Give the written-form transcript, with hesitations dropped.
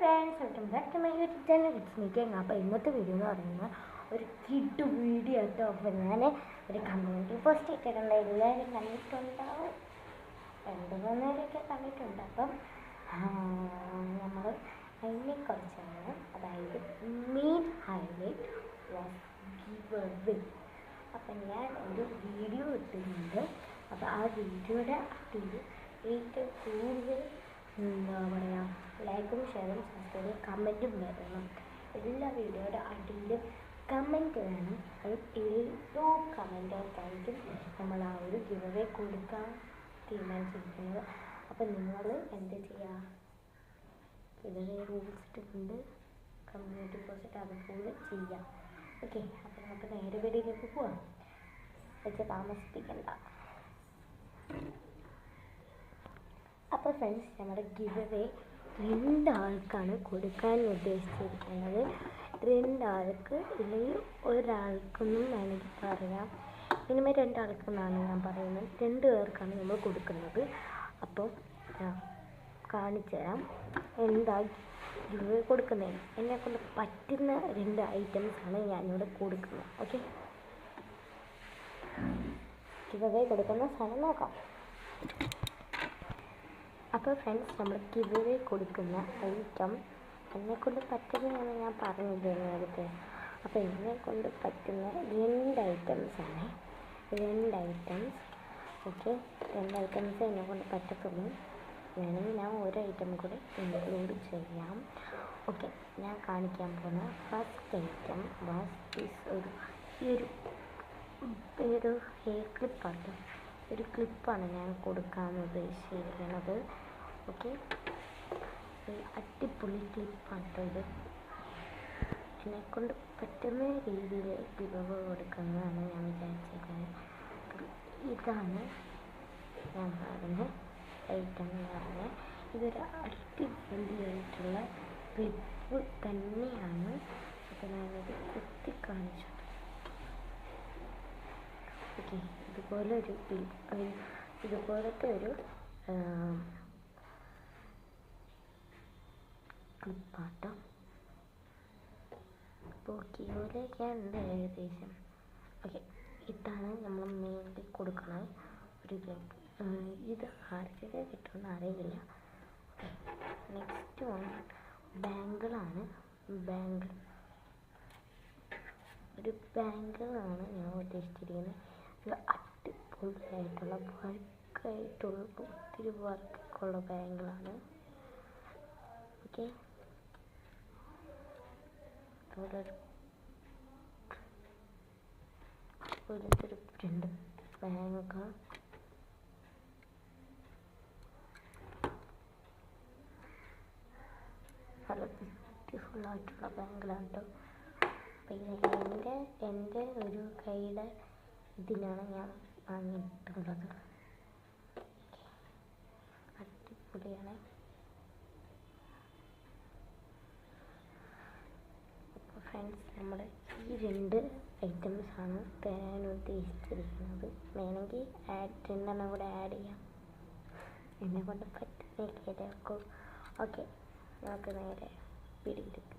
Friends, welcome back to my YouTube channel. It's me King. അപ്പോൾ ഇന്നത്തെ video എന്ന് പറയുന്നത് ഒരു കിഡ് വീഡിയോ കേട്ടോ. അപ്പോൾ ഞാൻ ഒരു കമ്മ്യൂണിറ്റി പോസ്റ്റ് ഇട്ടിട്ടുണ്ട്. എല്ലാവരും കണ്ടിട്ടുണ്ടാവും, 2-3 പേരൊക്കെ കണ്ടിട്ടുണ്ട്. അപ്പം നമ്മൾ അതിനെക്കുറിച്ചാണ്, അതായത് main highlight was give away. അപ്പം ഞാൻ ഒരു വീഡിയോ ഇട്ടിട്ടുണ്ട്. അപ്പോൾ ആ വീഡിയോയുടെ അടിയിൽ ഏറ്റവും കൂടുതൽ എന്താ പറയുക, ലൈക്കും ഷെയറും സബ്സ്ക്രൈബും കമൻറ്റും വരണം. എല്ലാ വീഡിയോയുടെ അടിയിൽ കമൻറ്റ് വേണം. അത് ഏതോ കമൻറ്റുകൾക്കായിരിക്കും നമ്മൾ ആ ഒരു ഗിവ് അവേ കൊടുക്കാൻ തീരുമാനിച്ചിരിക്കുന്നത്. അപ്പം നിങ്ങൾ എന്ത് ചെയ്യുക, ഗിവ് അവേ റൂൾസ് ഇട്ടിട്ടുണ്ട്, കമ്മ്യൂണിറ്റി പോസ്റ്റ് അതുപോലെ ചെയ്യാം. ഓക്കെ, അപ്പം നമുക്ക് നേരെ വീഡിയോയിലേക്ക് പോവാം, വെച്ച് താമസിപ്പിക്കണ്ട. അപ്പോൾ ഫ്രണ്ട്സ്, നമ്മുടെ ഗിവ് അവേ 2 ആൾക്കാണ് കൊടുക്കാൻ ഉദ്ദേശിച്ചിരിക്കുന്നത്. 2 ആൾക്ക്, ഇല്ലെങ്കിൽ ഒരാൾക്കൊന്നും വേണമെങ്കിൽ പറയാം. മിനിമം 2 ആൾക്കെന്നാണ് ഞാൻ പറയുന്നത്. 2 പേർക്കാണ് നമ്മൾ കൊടുക്കുന്നത്. അപ്പോൾ കാണിച്ചു തരാം എന്താ ഗിവ് അവേ കൊടുക്കുന്നത്. എന്നെക്കൊണ്ട് പറ്റുന്ന 2 ഐറ്റംസാണ് ഞാനിവിടെ കൊടുക്കുന്നത്. ഓക്കെ, ഗിവ് അവേ കൊടുക്കുന്ന സ്ഥലം നോക്കാം. അപ്പോൾ ഫ്രണ്ട്സ്, നമ്മൾ ഗിവ് അവേ കൊടുക്കുന്ന ഐറ്റം എന്നെക്കൊണ്ട് പറ്റുന്നതാണ് ഞാൻ പറഞ്ഞത് നേരത്തെ. അപ്പോൾ എന്നെക്കൊണ്ട് പറ്റുന്ന 2 ഐറ്റംസാണ്. 2 ഐറ്റംസ്. ഓക്കെ, 2 ഐറ്റംസ് എന്നെക്കൊണ്ട് പറ്റത്തുള്ളൂ. വേണമെങ്കിൽ ഞാൻ ഒരു ഐറ്റം കൂടി ഇൻക്ലൂഡ് ചെയ്യാം. ഓക്കെ, ഞാൻ കാണിക്കാൻ പോകുന്ന ഫസ്റ്റ് ഐറ്റം വാസ് ഒരു ഹെയർ ക്ലിപ്പാണ്. ഒരു ക്ലിപ്പാണ് ഞാൻ കൊടുക്കാൻ ഉദ്ദേശിച്ചിരിക്കുന്നത്. ഓക്കെ, അടിപൊളി ക്ലിപ്പാണ് കേട്ടോ ഇത്. എന്നെക്കൊണ്ട് പറ്റുന്ന രീതിയിൽ ഗിവ് അവേ കൊടുക്കുന്നതാണ് ഞാൻ വിചാരിച്ചിരിക്കുന്നത്. ഇതാണ് ഞാൻ പറഞ്ഞ ഐറ്റം എന്ന് പറഞ്ഞാൽ, ഇതൊരു അടിപൊളിയായിട്ടുള്ള ക്ലിപ്പ് തന്നെയാണ്. അപ്പോൾ ഞാനത് കുത്തി കാണിച്ചു. ഓക്കെ, ഇതുപോലത്തെ ഒരു ക്ലിപ്പാട്ടോ. അപ്പോൾ കിലോയിലേക്കുണ്ട് ഏകദേശം. ഓക്കെ, ഇതാണ് നമ്മൾ മെയിൻലി കൊടുക്കുന്നത് ഒരു ക്ലിപ്പ്. ഇത് ആർക്കൊക്കെ കിട്ടുമെന്ന് അറിയില്ല. ഓക്കെ, നെക്സ്റ്റ് വൺ ബാങ്കിളാണ്. ഒരു ബാങ്കിളാണ് ഞാൻ ഉദ്ദേശിച്ചിരിക്കുന്നത്. ഒരു അടിപൊളിയായിട്ടുള്ള വർക്കായിട്ടുള്ള ഒത്തിരി വർക്കുള്ള ബാങ്കിളാണ്. ഓക്കെ, ഒരു 2 ബാങ്ക്. നല്ല ബ്യൂട്ടിഫുള്ളായിട്ടുള്ള ബാങ്കിളാണ് കേട്ടോ. അപ്പോൾ ഇത് എൻ്റെ ഒരു കൈയുടെ ഇതിനാണ് ഞാൻ വാങ്ങിയിട്ടുള്ളത്. അടിപൊളിയാണ്. അപ്പോൾ ഫ്രണ്ട്സ്, നമ്മൾ ഈ 2 ഐറ്റംസാണ് തരാൻ ഉദ്ദേശിച്ചിരിക്കുന്നത്. വേണമെങ്കിൽ 2 കൂടെ ആഡ് ചെയ്യാം, എന്നെക്കൊണ്ട് പറ്റുന്നേക്കും. ഓക്കെ, നമുക്ക് നേരെ പിടിയിലേക്ക്.